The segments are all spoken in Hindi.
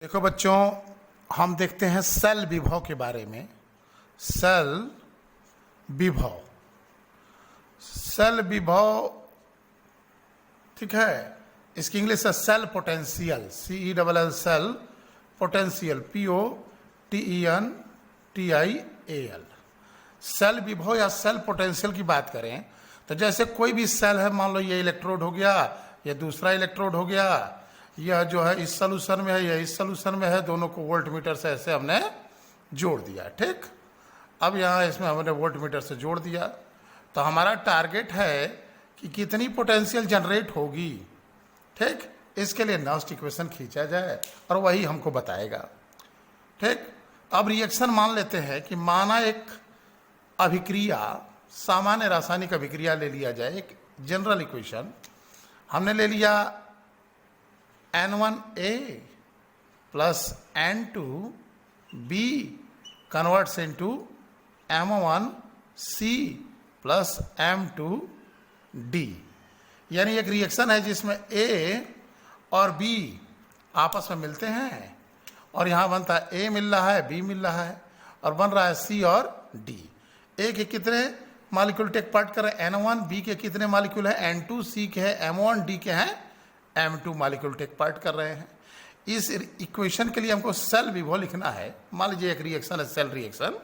देखो बच्चों, हम देखते हैं सेल विभव के बारे में। सेल विभव, सेल विभव, ठीक है। इसकी इंग्लिश है cell potential, CELL cell potential, POTENTIAL। Cell विभव या सेल पोटेंशियल की बात करें तो जैसे कोई भी सेल है, मान लो ये इलेक्ट्रोड हो गया, ये दूसरा इलेक्ट्रोड हो गया, यह जो है इस सॉल्यूशन में है, यह इस सॉल्यूशन में है, दोनों को वोल्टमीटर से ऐसे हमने जोड़ दिया, ठीक। अब यहाँ इसमें हमने वोल्टमीटर से जोड़ दिया, तो हमारा टारगेट है कि कितनी पोटेंशियल जनरेट होगी, ठीक। इसके लिए नॉस्ट इक्वेशन खींचा जाए और वही हमको बताएगा, ठीक। अब रिएक्शन मान लेते हैं कि माना एक अभिक्रिया, सामान्य रासायनिक अभिक्रिया ले लिया जाए, एक जनरल इक्वेशन हमने ले लिया N1A plus N2B converts into M1C plus M2D। यानी एक रिएक्शन है जिसमें A और B आपस में मिलते हैं और यहाँ बनता है A मिल रहा है, B मिल रहा है और बन रहा है C और D। A के कितने मॉलिक्यूल टेक पार्ट कर रहे हैं N1, B के कितने मॉलिक्यूल हैं N2, C के हैं M1, D के हैं M2 मॉलिक्यूल टेक पार्ट कर रहे हैं। इस इक्वेशन के लिए हमको सेल विभव लिखना है। मान लीजिए एक रिएक्शन है सेल रिएक्शन,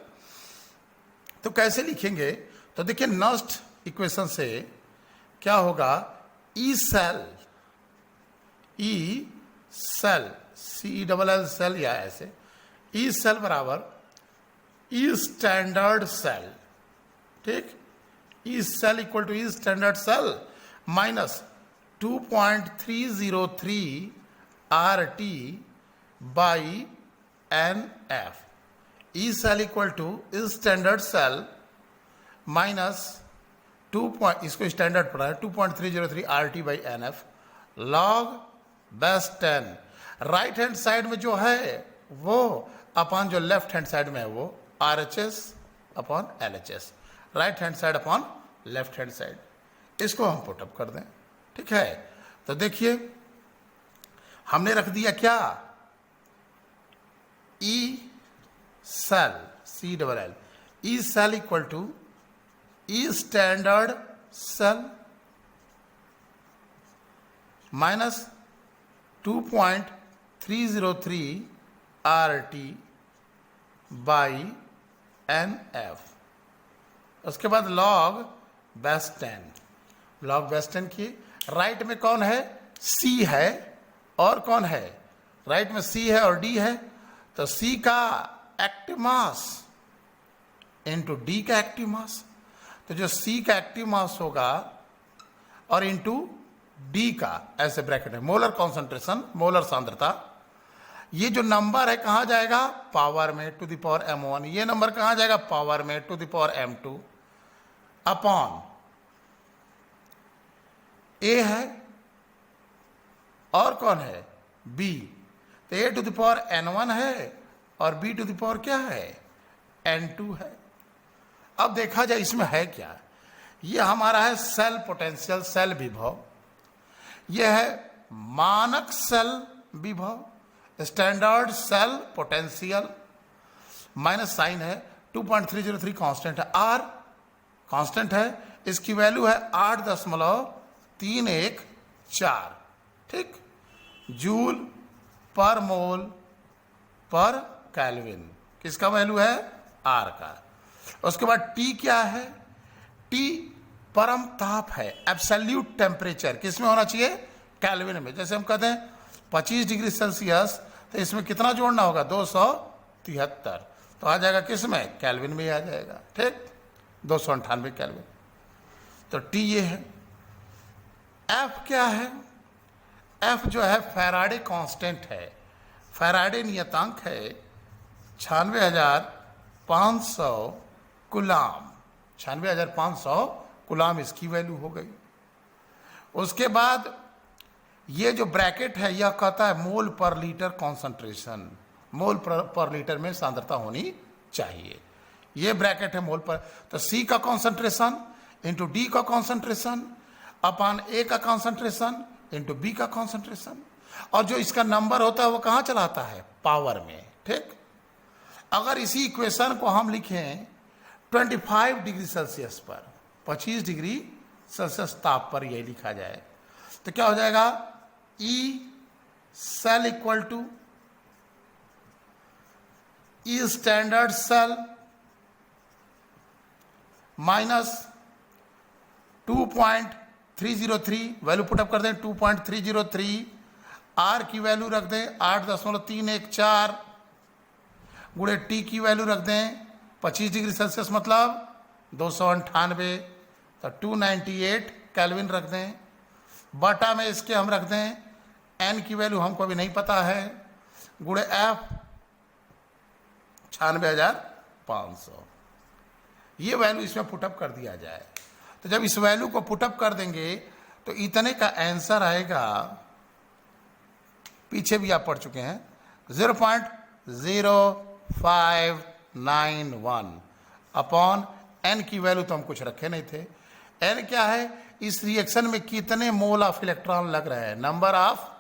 तो कैसे लिखेंगे? तो देखिए नॉस्ट इक्वेशन से क्या होगा, ई सेल CELL सेल या ऐसे ई सेल बराबर ई स्टैंडर्ड सेल, ठीक। E cell equal to E standard cell minus 2.303 RT by NF। E cell equal to standard cell minus 2, इसको स्टैंडर्ड पढ़ा है 2.303 RT by NF log base 10। Right hand side में जो है वो अपॉन जो लेफ्ट हैंड साइड में है वो RHS upon LHS, right hand side upon left hand side. इसको हम पुटअप कर दें, ठीक है। तो देखिए हमने रख दिया क्या, E cell CELL, E cell equal to E standard cell minus 2.303 RT by NF। उसके बाद लॉग बेस 10, लॉग बेस 10 की राइट में कौन है, C है और कौन है, राइट में C है और D है, तो C का एक्टिव मास इंटू D का एक्टिव मास, तो जो C का एक्टिव मास होगा और इंटू D का, ऐसे ब्रैकेट है, मोलर कॉन्सेंट्रेशन, मोलर सांद्रता। ये जो नंबर है कहाँ जाएगा, पावर में टू द पावर M1, ये नंबर कहाँ जाएगा, पावर में to the power M2 upon A है और कौन है B, तो A to the power N1 है और B टू द पावर क्या है N2 है। अब देखा जाए इसमें है क्या, ये हमारा है सेल पोटेंशियल, सेल विभव, यह है मानक सेल विभव, standard cell potential, minus sign है 2.303 कांस्टेंट है, R कांस्टेंट है, इसकी वैल्यू है 8.314, ठीक, जूल पर मोल पर केल्विन, किसका वैल्यू है R का। उसके बाद T क्या है, T परम ताप है, एब्सोल्यूट टेम्परेचर, किसमें होना चाहिए, केल्विन में। जैसे हम कहते हैं 25 डिग्री सेल्सियस, तो इसमें कितना जोड़ना होगा 273, तो आ जाएगा किसमें, केल्विन में आ जाएगा, ठीक, 298 केल्विन। तो T ये है। F क्या है, F जो है फैराडे कांस्टेंट है, फैराडे नियतांक है 96,500 कूलाम, 96,500 कूलाम इसकी वैल्यू हो गई। उसके बाद ये जो ब्रैकेट है यह कहता है मोल पर लीटर कॉन्सेंट्रेशन, मोल पर लीटर में सांद्रता होनी चाहिए, ये ब्रैकेट है मोल पर। तो C का कॉन्सेंट्रेशन इंटू D का कॉन्सेंट्रेशन अपॉन A का कॉन्सेंट्रेशन इंटू B का कॉन्सेंट्रेशन। और जो इसका नंबर होता है वो कहाँ चलाता है, पावर में। ठीक, अगर इसी इक्वेशन को हम लिखें 25 डिग्री सेल्सियस पर, 25 डिग्री सेल्सियस ताप पर यही लिखा जाए तो क्या हो जाएगा, E cell equal to E standard cell minus 2.303, value put up कर दें 2.303, आर की वैल्यू रख दें 8.314, गुणे टी की वैल्यू रख दें 25 डिग्री सेल्सियस मतलब 298, तो 298 केल्विन रख दें, बटा में इसके हम रख दें एन की वैल्यू हमको अभी नहीं पता है, गुणे एफ 96,500, ये वैल्यू इसमें पुटअप कर दिया जाए। तो जब इस वैल्यू को पुटअप कर देंगे तो इतने का आंसर आएगा, पीछे भी आप पढ़ चुके हैं, 0.0591 अपॉन एन की वैल्यू तो हम कुछ रखे नहीं थे। एन क्या है, इस रिएक्शन में कितने मोल ऑफ इलेक्ट्रॉन लग रहे हैं, number of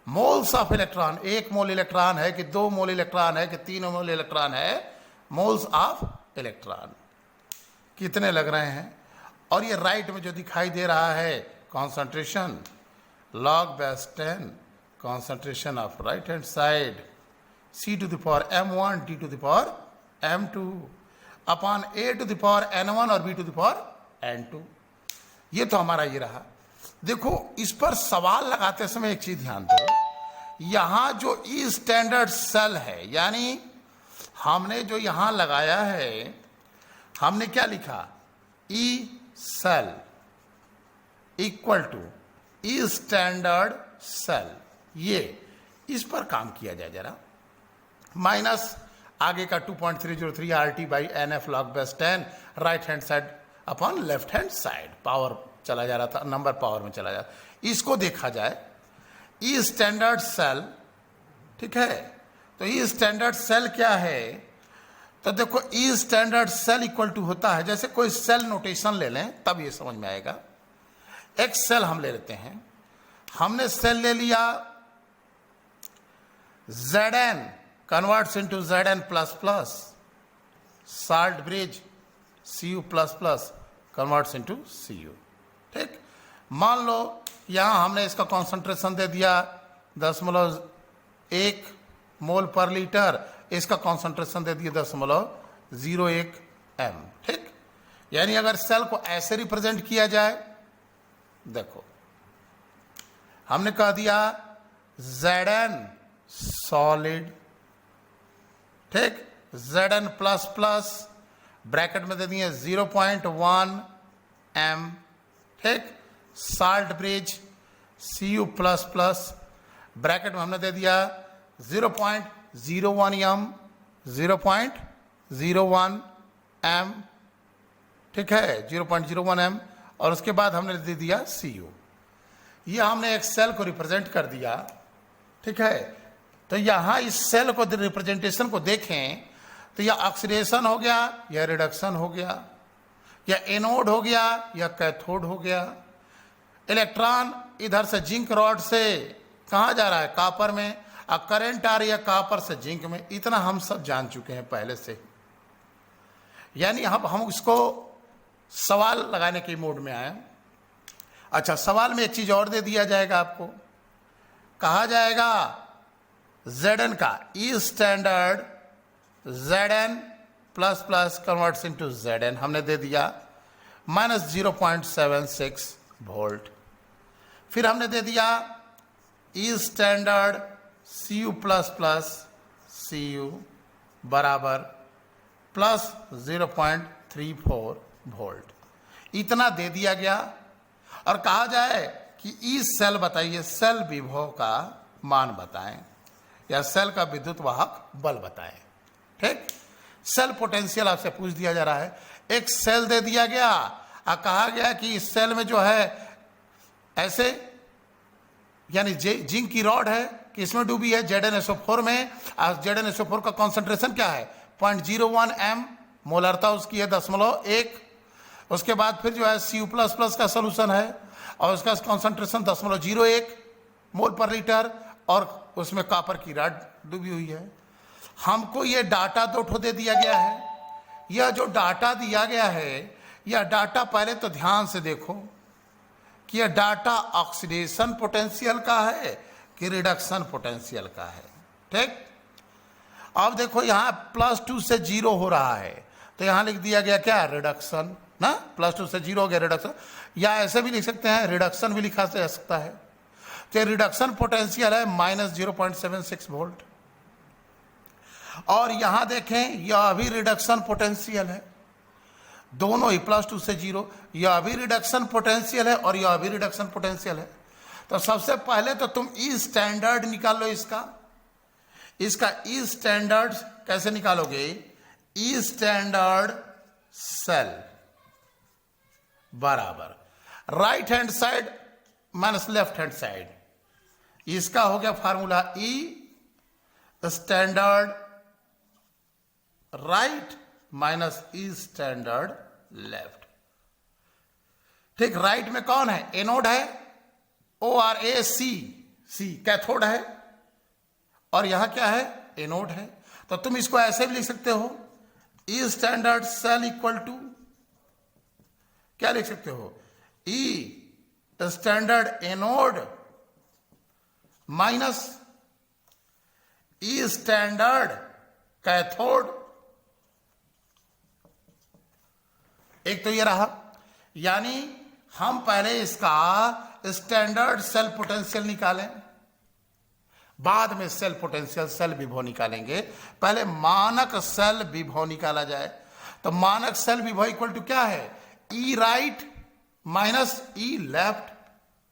moles of electron, 1 mole electron है कि 2 मोल इलेक्ट्रॉन है कि 3 मोल इलेक्ट्रॉन है, मोल्स ऑफ इलेक्ट्रॉन कितने लग रहे हैं। और ये राइट में जो दिखाई दे रहा है concentration log base 10 concentration of right hand side C to the power m1 D to the power m2 upon A to the power n1 और B to the power n2। ये तो हमारा ये रहा। देखो इस पर सवाल लगाते समय एक चीज ध्यान दो, यहां जो ई स्टैंडर्ड सेल है, यानी हमने जो यहां लगाया है, हमने क्या लिखा, E cell equal to E standard cell, ये इस पर काम किया जाए जरा, माइनस आगे का 2.303 RT by NF log base 10 right hand side upon left hand side, power चला जा रहा था, नंबर पावर में चला जा रहा, इसको देखा जाए ई स्टैंडर्ड सेल। ठीक है, तो ई स्टैंडर्ड सेल क्या है, तो देखो ई स्टैंडर्ड सेल इक्वल टू होता है, जैसे कोई सेल नोटेशन ले लें तब ये समझ में आएगा। एक सेल हम ले लेते हैं, हमने सेल ले लिया Zn converts into Zn plus plus, salt bridge Cu plus plus converts into Cu। ठीक, मान लो यहां हमने इसका कॉन्सेंट्रेशन दे दिया 0.1 मोल पर लीटर, इसका कॉन्सेंट्रेशन दे दिया 0.01 m। ठीक, यानी अगर सेल को ऐसे रिप्रेजेंट किया जाए, देखो हमने कह दिया Zn सॉलिड, ठीक, Zn प्लस प्लस ब्रैकेट में दे दिए 0.1 m, ठीक, salt bridge Cu plus plus bracket में हमने दे दिया 0.01 m, 0.01 m, ठीक है, 0.01 m, और उसके बाद हमने दे दिया Cu। ये हमने एक सेल को रिप्रेजेंट कर दिया। ठीक है, तो यहां इस सेल को रिप्रेजेंटेशन को देखें तो या ऑक्सीडेशन हो गया या रिडक्शन हो गया, या एनोड हो गया या कैथोड हो गया। इलेक्ट्रॉन इधर से जिंक रॉड से कहाँ जा रहा है, कॉपर में, और करंट आ रही है कॉपर से जिंक में, इतना हम सब जान चुके हैं पहले से। यानी हम इसको सवाल लगाने के मोड में आए। अच्छा, सवाल में एक चीज और दे दिया जाएगा, आपको कहा जाएगा Zn का E standard Zn plus plus converts into Zn हमने दे दिया माइनस 0.76 वोल्ट। फिर हमने दे दिया E standard Cu plus plus Cu बराबर प्लस 0.34 वोल्ट, इतना दे दिया गया। और कहा जाए कि ई सेल बताइए, सेल विभव का मान बताएं या सेल का विद्युत वाहक बल बताएं। ठीक, सेल पोटेंशियल आपसे पूछ दिया जा रहा है। एक सेल दे दिया गया और कहा गया कि इस सेल में जो है ऐसे, यानी जिंक की रॉड है कि इसमें डूबी है ZnSO4 में, और ZnSO4 का कॉन्सेंट्रेशन क्या है 0.01 m, मोलरता उसकी है 0.1। उसके बाद फिर जो है Cu प्लस प्लस का सोल्यूशन है और उसका कॉन्सेंट्रेशन 0.01, मोल पर लीटर और उसमें कॉपर की रॉड डूबी हुई है। हमको ये डाटा दो ठो दे दिया गया है। यह जो डाटा दिया गया है, यह डाटा पहले तो ध्यान से देखो कि यह डाटा ऑक्सीडेशन पोटेंशियल का है कि रिडक्शन पोटेंशियल का है। ठीक, अब देखो यहाँ +2 से 0 हो रहा है, तो यहाँ लिख दिया गया क्या, रिडक्शन ना। +2 से 0 हो गया रिडक्शन, या ऐसे भी लिख सकते हैं, रिडक्शन भी लिखा जा सकता है। तो रिडक्शन पोटेंशियल है -0.76 वोल्ट। और यहां देखें, यह भी रिडक्शन पोटेंशियल है, दोनों ही +2 से 0, यह भी रिडक्शन पोटेंशियल है और यह भी रिडक्शन पोटेंशियल है। तो सबसे पहले तो तुम ई स्टैंडर्ड निकाल लो इसका ई स्टैंडर्ड कैसे निकालोगे, ई स्टैंडर्ड सेल बराबर right hand side minus left hand side, इसका हो गया फार्मूला ई स्टैंडर्ड राइट माइनस ई स्टैंडर्ड लेफ्ट। ठीक, राइट में कौन है, एनोड है, ORAC कैथोड है, और यहां क्या है, एनोड है। तो तुम इसको ऐसे भी लिख सकते हो, ई स्टैंडर्ड सेल इक्वल टू क्या लिख सकते हो, ई स्टैंडर्ड एनोड माइनस ई स्टैंडर्ड कैथोड। एक तो ये रहा, यानी हम पहले इसका स्टैंडर्ड सेल पोटेंशियल निकालें, बाद में सेल पोटेंशियल सेल विभव निकालेंगे। पहले मानक सेल विभव निकाला जाए। तो मानक सेल विभव इक्वल टू क्या है, ई राइट माइनस ई लेफ्ट,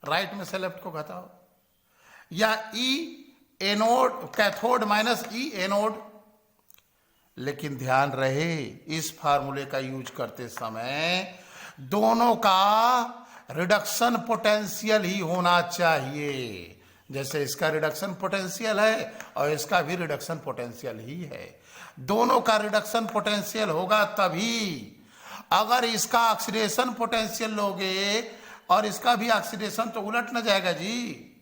राइट में से लेफ्ट को घटाओ, या ई एनोड कैथोड माइनस ई एनोड। लेकिन ध्यान रहे, इस फार्मूले का यूज करते समय दोनों का रिडक्शन पोटेंशियल ही होना चाहिए। जैसे इसका रिडक्शन पोटेंशियल है और इसका भी रिडक्शन पोटेंशियल ही है, दोनों का रिडक्शन पोटेंशियल होगा तभी। अगर इसका ऑक्सीडेशन पोटेंशियल लोगे और इसका भी ऑक्सीडेशन, तो उलट ना जाएगा जी।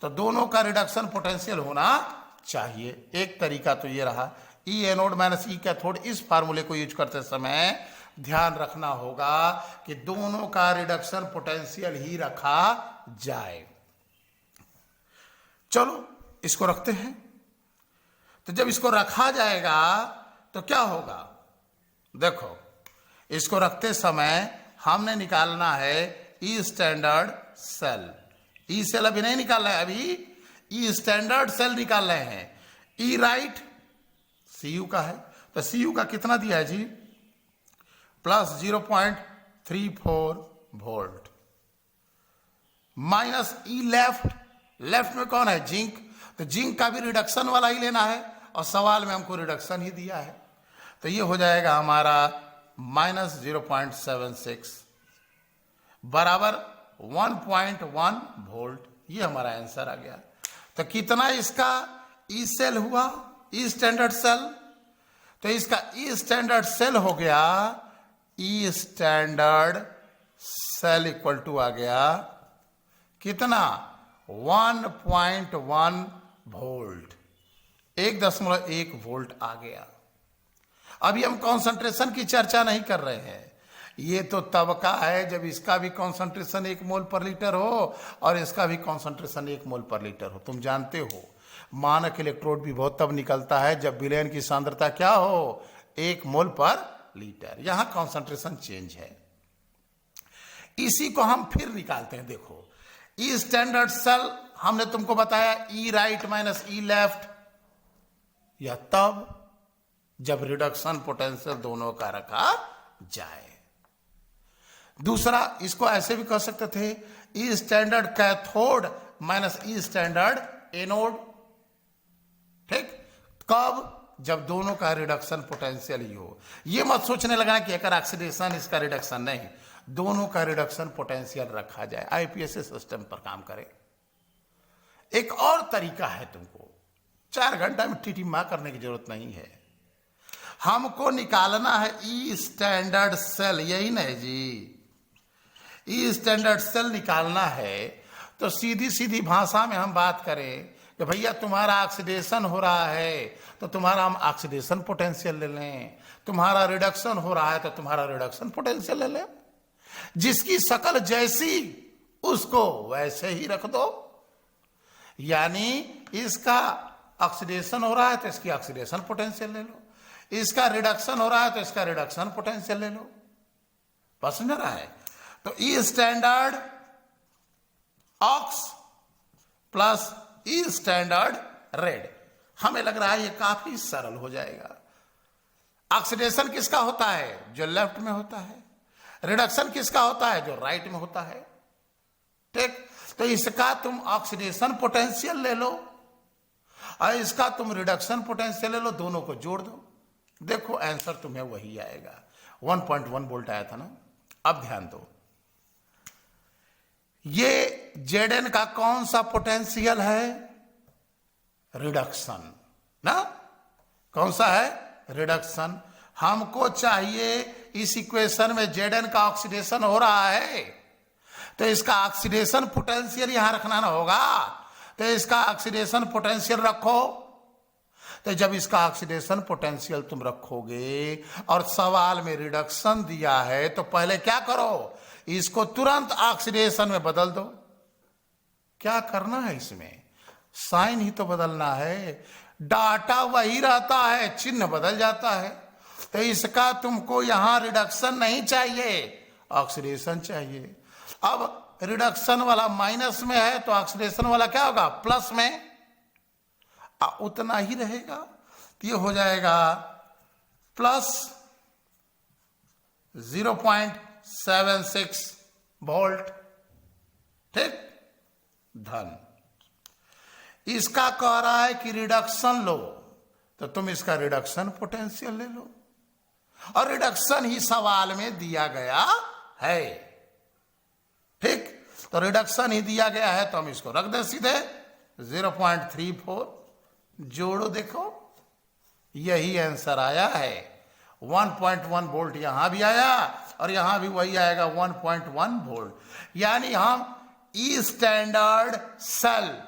तो दोनों का रिडक्शन पोटेंशियल होना चाहिए। एक तरीका तो ये रहा, ई एनोड माइनस ई कैथोड। इस फार्मूले को यूज करते समय ध्यान रखना होगा कि दोनों का रिडक्शन पोटेंशियल ही रखा जाए। चलो इसको रखते हैं। तो जब इसको रखा जाएगा तो क्या होगा, देखो इसको रखते समय हमने निकालना है ई स्टैंडर्ड सेल। ई सेल अभी नहीं निकाल रहे हैं, अभी ई स्टैंडर्ड सेल निकाल रहे हैं। ई राइट सीयू का है, तो सीयू का कितना दिया है जी, +0.34 वोल्ट, माइनस ई लेफ्ट, लेफ्ट में कौन है, जिंक। तो जिंक का भी रिडक्शन वाला ही लेना है और सवाल में हमको रिडक्शन ही दिया है। तो ये हो जाएगा हमारा -0.76 बराबर 1.1 वोल्ट। ये हमारा आंसर आ गया। तो कितना इसका ई सेल हुआ, ई स्टैंडर्ड सेल। तो इसका ई स्टैंडर्ड सेल हो गया, ई स्टैंडर्ड सेल इक्वल टू आ गया कितना, 1.1 वोल्ट, 1.1 वोल्ट आ गया। अभी हम कॉन्सेंट्रेशन की चर्चा नहीं कर रहे हैं, ये तो तब का है जब इसका भी कॉन्सेंट्रेशन 1 मोल पर लीटर हो और इसका भी कॉन्सेंट्रेशन 1 मोल पर लीटर हो। तुम जानते हो मानक इलेक्ट्रोड भी बहुत तब निकलता है जब विलयन की सांद्रता क्या हो, 1 मोल पर लीटर। यहां कॉन्सेंट्रेशन चेंज है, इसी को हम फिर निकालते हैं। देखो ई स्टैंडर्ड सेल हमने तुमको बताया, ई राइट माइनस ई लेफ्ट, यह तब जब रिडक्शन पोटेंशियल दोनों का रखा जाए। दूसरा, इसको ऐसे भी कह सकते थे, ई स्टैंडर्ड कैथोड माइनस ई स्टैंडर्ड एनोड। ठीक, कब, जब दोनों का रिडक्शन पोटेंशियल ही हो। ये मत सोचने लगना कि एक ऑक्सीडेशन इसका रिडक्शन, नहीं, दोनों का रिडक्शन पोटेंशियल रखा जाए। आईपीएससी सिस्टम पर काम करे। एक और तरीका है, तुमको 4 घंटा में टीटी मां करने की जरूरत नहीं है। हमको निकालना है ई स्टैंडर्ड सेल, यही नहीं जी, ई स्टैंडर्ड सेल निकालना है। तो सीधी सीधी भाषा में हम बात करें कि भैया तुम्हारा ऑक्सीडेशन हो रहा है तो तुम्हारा हम ऑक्सीडेशन पोटेंशियल ले लें, तुम्हारा रिडक्शन हो रहा है तो तुम्हारा रिडक्शन पोटेंशियल ले लें। जिसकी शक्ल जैसी उसको वैसे ही रख दो। यानी इसका ऑक्सीडेशन हो रहा है तो इसकी ऑक्सीडेशन पोटेंशियल ले लो, इसका रिडक्शन हो रहा है तो इसका रिडक्शन पोटेंशियल ले लो। बस समझ रहा है? तो ई स्टैंडर्ड ऑक्स प्लस ई स्टैंडर्ड रेड, हमें लग रहा है ये काफी सरल हो जाएगा। ऑक्सीडेशन किसका होता है? जो लेफ्ट में होता है। रिडक्शन किसका होता है? जो राइट में होता है। ठीक, तो इसका तुम ऑक्सीडेशन पोटेंशियल ले लो और इसका तुम रिडक्शन पोटेंशियल ले लो, दोनों को जोड़ दो, देखो आंसर तुम्हें वही आएगा। 1.1 वोल्ट आया था ना। अब ध्यान दो, ये Zn का कौन सा पोटेंशियल है? रिडक्शन ना। कौन सा है? रिडक्शन। हमको चाहिए इस इक्वेशन में Zn का ऑक्सीडेशन हो रहा है तो इसका ऑक्सीडेशन पोटेंशियल यहां रखना ना होगा, तो इसका ऑक्सीडेशन पोटेंशियल रखो। तो जब इसका ऑक्सीडेशन पोटेंशियल तुम रखोगे और सवाल में रिडक्शन दिया है तो पहले क्या करो, इसको तुरंत ऑक्सीडेशन में बदल दो। क्या करना है इसमें? साइन ही तो बदलना है, डाटा वही रहता है, चिन्ह बदल जाता है। तो इसका तुमको यहां रिडक्शन नहीं चाहिए, ऑक्सीडेशन चाहिए। अब रिडक्शन वाला माइनस में है तो ऑक्सीडेशन वाला क्या होगा? प्लस में। उतना ही रहेगा, तो ये हो जाएगा प्लस 0.76 वोल्ट। ठीक, धन। इसका कह रहा है कि रिडक्शन लो, तो तुम इसका रिडक्शन पोटेंशियल ले लो, और रिडक्शन ही सवाल में दिया गया है। ठीक, तो रिडक्शन ही दिया गया है तो हम इसको रख दें सीधे 0.34, जोड़ो, देखो यही आंसर आया है। 1.1 वोल्ट यहां भी आया और यहां भी वही आएगा 1.1 वोल्ट। यानी हम ई स्टैंडर्ड सेल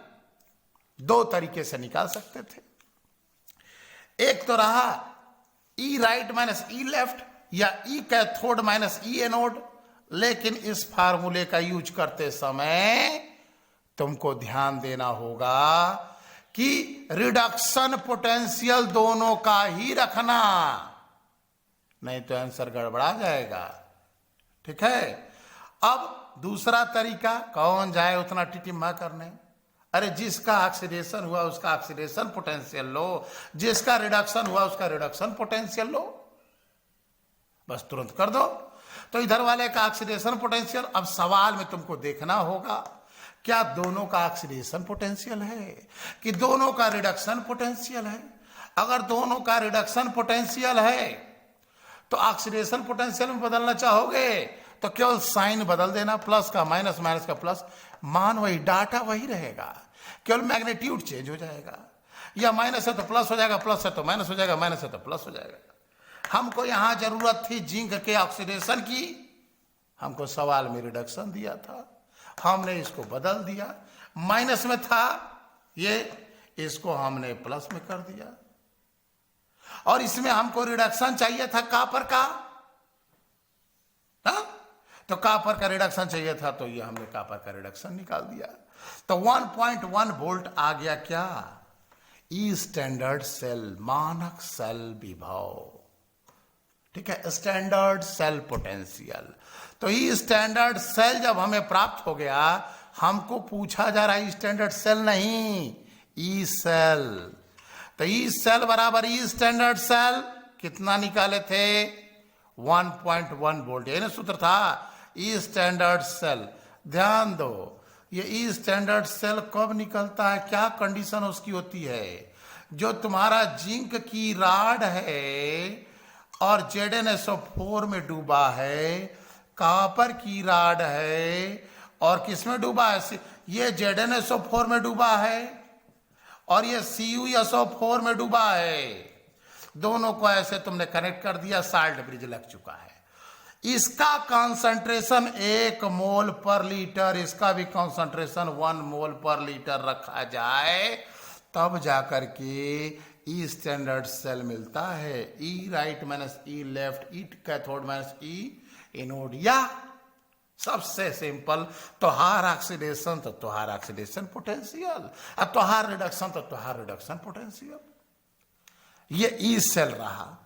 दो तरीके से निकाल सकते थे। एक तो रहा ई राइट माइनस ई लेफ्ट या ई कैथोड माइनस ई एनोड, लेकिन इस फार्मूले का यूज करते समय तुमको ध्यान देना होगा कि रिडक्शन पोटेंशियल दोनों का ही रखना, नहीं तो आंसर गड़बड़ा जाएगा। ठीक है। अब दूसरा तरीका, कौन जाए उतना टिटिम्मा करने। अरे जिसका ऑक्सीडेशन हुआ उसका ऑक्सीडेशन पोटेंशियल लो, जिसका रिडक्शन हुआ उसका रिडक्शन पोटेंशियल लो, बस तुरंत कर दो। तो इधर वाले का ऑक्सीडेशन पोटेंशियल, अब सवाल में तुमको देखना होगा क्या दोनों का ऑक्सीडेशन पोटेंशियल है कि दोनों का रिडक्शन पोटेंशियल है। अगर दोनों का रिडक्शन पोटेंशियल है तो ऑक्सीडेशन पोटेंशियल में बदलना चाहोगे तो केवल साइन बदल देना, प्लस का माइनस, माइनस का प्लस, मान वही, डाटा वही रहेगा, केवल मैग्नीट्यूड चेंज हो जाएगा। या माइनस है तो प्लस हो जाएगा, प्लस है तो माइनस हो जाएगा, माइनस है तो प्लस हो जाएगा। हमको यहां जरूरत थी जिंक के ऑक्सीडेशन की, हमको सवाल में रिडक्शन दिया था, हमने इसको बदल दिया। माइनस में था ये, इसको हमने प्लस में कर दिया। और इसमें हमको रिडक्शन चाहिए था कापर का, तो कापर का रिडक्शन चाहिए था, तो ये हमने कापर का रिडक्शन निकाल दिया। तो 1.1 वोल्ट आ गया क्या? ई स्टैंडर्ड सेल, मानक सेल विभव। ठीक है, स्टैंडर्ड सेल पोटेंशियल। तो ई स्टैंडर्ड सेल जब हमें प्राप्त हो गया, हमको पूछा जा रहा है स्टैंडर्ड सेल नहीं, ई सेल। तो ई सेल बराबर ई स्टैंडर्ड सेल कितना निकाले थे? 1.1 वोल्ट। यही सूत्र था ई स्टैंडर्ड सेल। ध्यान दो, ये ई स्टैंडर्ड सेल कब निकलता है, क्या कंडीशन उसकी होती है? जो तुम्हारा जिंक की राड है और ZnSO4 में डूबा है, कॉपर की राड है और किसमें डूबा है? ये ZnSO4 में डूबा है और ये CuSO4 में डूबा है। दोनों को ऐसे तुमने कनेक्ट कर दिया, साल्ट ब्रिज लग चुका है। इसका कंसंट्रेशन 1 मोल पर लीटर, इसका भी कंसंट्रेशन 1 मोल पर लीटर रखा जाए, तब जाकर के ई स्टैंडर्ड सेल मिलता है। ई राइट माइनस ई लेफ्ट, ई कैथोड माइनस ई एनोड, या सबसे सिंपल तोहार ऑक्सीडेशन तो तोहार ऑक्सीडेशन पोटेंशियल, और तोहार रिडक्शन तो तोहार रिडक्शन पोटेंशियल। ये ई सेल रहा।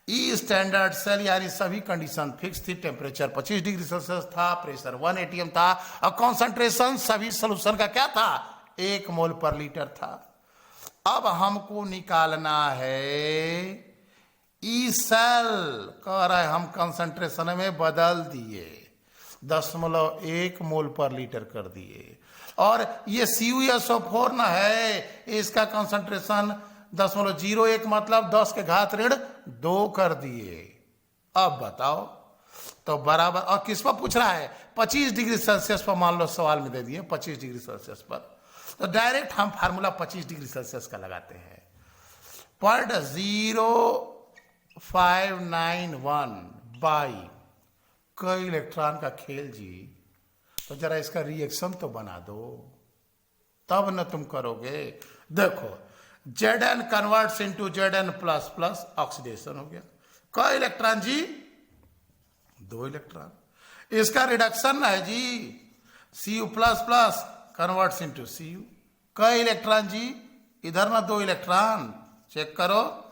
ई स्टैंडर्ड सेल यानी सभी कंडीशन फिक्स थी। टेम्परेचर 25 डिग्री सेल्सियस था, प्रेशर 1 atm था, और कॉन्सेंट्रेशन सभी सोल्यूशन का क्या था, 1 मोल पर लीटर था। अब हमको निकालना है ई सेल, कह रहा है हम कंसंट्रेशन में बदल दिए, 0.1 मोल पर लीटर कर दिए, और ये CuSO4 ना है, इसका कंसंट्रेशन 0.01 मतलब 10 के घात ऋण 2 कर दिए। अब बताओ तो बराबर, और किस पर पूछ रहा है, 25 डिग्री सेल्सियस पर, मान लो सवाल में दे दिए 25 डिग्री सेल्सियस पर, तो डायरेक्ट हम फार्मूला 25 डिग्री सेल्सियस का लगाते हैं। 0.0591 बाई कई इलेक्ट्रॉन का खेल जी, तो जरा इसका रिएक्शन तो बना दो, तब न तुम करोगे। देखो Zn converts into Zn plus plus, oxidation हो गया। कई इलेक्ट्रॉन जी, 2 इलेक्ट्रॉन। इसका रिडक्शन है जी, Cu plus plus converts into Cu। कई इलेक्ट्रॉन जी, इधर ना 2 इलेक्ट्रॉन, चेक करो,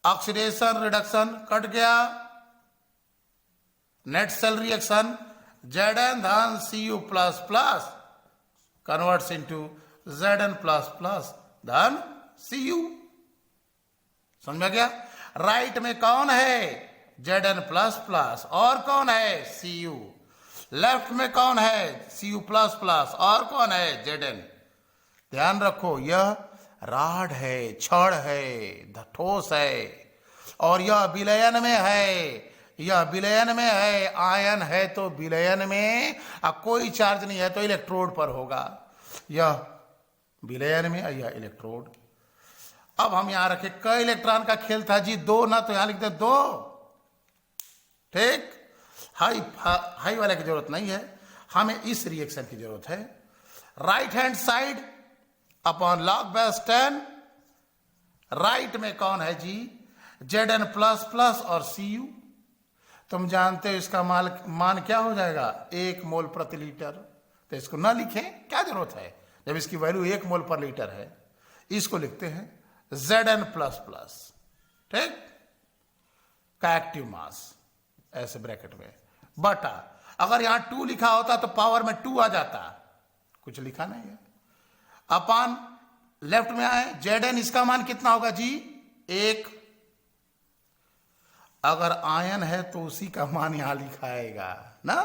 ऑक्सीडेशन रिडक्शन कट गया, नेट सेल रिएक्शन Zn धन Cu plus plus converts into Zn plus plus धन Cu। समझ में गया? राइट में कौन है, Zn प्लस प्लस, और कौन है, Cu। लेफ्ट में कौन है, Cu प्लस प्लस, और कौन है, Zn। ध्यान रखो, यह राड है, छड़ है, ठोस है, और यह विलयन में है, यह विलयन में है। आयन है तो विलयन में, और कोई चार्ज नहीं है तो इलेक्ट्रोड पर होगा। यह विलयन में, यह इलेक्ट्रोड। अब हम यहां रखे, कई इलेक्ट्रॉन का खेल था जी, 2 ना, तो यहां लिखते 2, ठीक। हाई वाले की जरूरत नहीं है, हमें इस रिएक्शन की जरूरत है। Right hand side upon log base 10, right में कौन है जी, Zn प्लस प्लस और Cu। तुम जानते हो इसका मान क्या हो जाएगा, 1 मोल प्रति लीटर। तो इसको ना लिखें, क्या जरूरत है, जब इसकी वैल्यू 1 मोल पर लीटर है। इसको लिखते हैं Zn प्लस प्लस, ठीक, का एक्टिव मास, ऐसे ब्रैकेट में, बटा, अगर यहां 2 लिखा होता तो पावर में 2 आ जाता, कुछ लिखा नहीं है। अपान लेफ्ट में आए, Zn इसका मान कितना होगा जी, 1। अगर आयन है तो उसी का मान यहां लिखाएगा ना,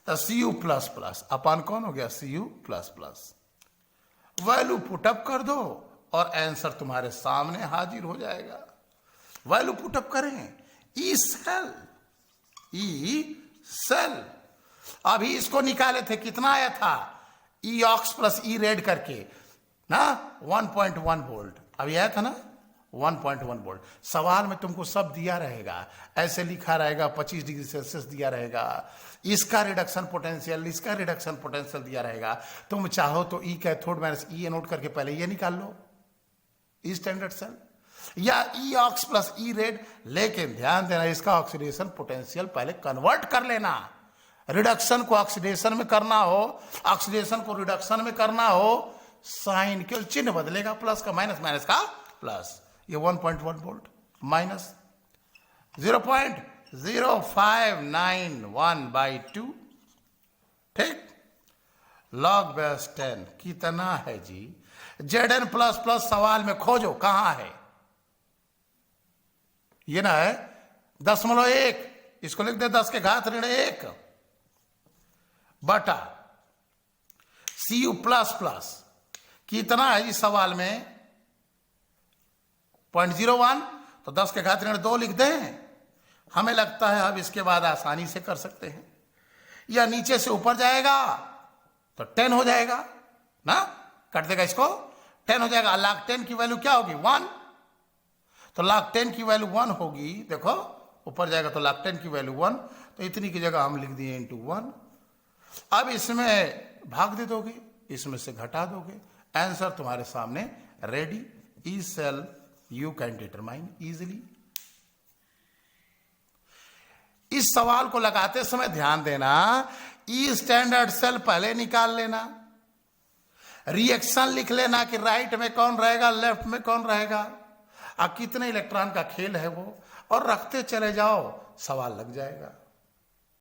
तो Cu प्लस प्लस अपान कौन हो गया, Cu plus plus. Value put up कर दो और आंसर तुम्हारे सामने हाजिर हो जाएगा। वैल्यू पुटअप करें, ई सेल, ई सेल। अभी इसको निकाले थे, कितना आया था, ई ऑक्स प्लस ई रेड करके ना, 1.1 वोल्ट। अभी आया था ना 1.1 वोल्ट। सवाल में तुमको सब दिया रहेगा, ऐसे लिखा रहेगा, 25 डिग्री सेल्सियस दिया रहेगा, इसका रिडक्शन पोटेंशियल, इसका रिडक्शन पोटेंशियल दिया रहेगा। तुम चाहो तो ई कैथोड माइनस ई एनोड करके पहले ये निकाल लो, ई स्टैंडर्ड सेल, या ई ऑक्स प्लस ई रेड। लेकिन ध्यान देना, इसका ऑक्सीडेशन पोटेंशियल पहले कन्वर्ट कर लेना। रिडक्शन को ऑक्सीडेशन में करना हो, ऑक्सीडेशन को रिडक्शन में करना हो, साइन के चिन्ह बदलेगा, प्लस का माइनस, माइनस का प्लस। ये 1.1 वोल्ट माइनस 0.0591/2, ठीक। लॉग बेस 10 कितना है जी, Zn प्लस प्लस सवाल में खोजो, कहां है, ये ना है 0.1, इसको लिख दे 10 के घात ऋण 1 बटा Cu प्लस प्लस कितना है जी सवाल में, 0.01, तो 10 के घात ऋण 2 लिख दें। हमें लगता है अब इसके बाद आसानी से कर सकते हैं, या नीचे से ऊपर जाएगा तो 10 हो जाएगा ना, कट देगा इसको, 10 हो जाएगा। log 10 की वैल्यू क्या होगी, 1, तो log 10 की वैल्यू 1 होगी। देखो ऊपर जाएगा तो log 10 की वैल्यू 1, तो इतनी की जगह हम लिख दिए इंटू 1। अब इसमें भाग दे दोगे, इसमें से घटा दोगे, आंसर तुम्हारे सामने ready. E cell you can determine easily. इस सवाल को लगाते समय ध्यान देना, ई स्टैंडर्ड सेल पहले निकाल लेना, रिएक्शन लिख लेना कि राइट में कौन रहेगा, लेफ्ट में कौन रहेगा, कितने इलेक्ट्रॉन का खेल है वो, और रखते चले जाओ, सवाल लग जाएगा।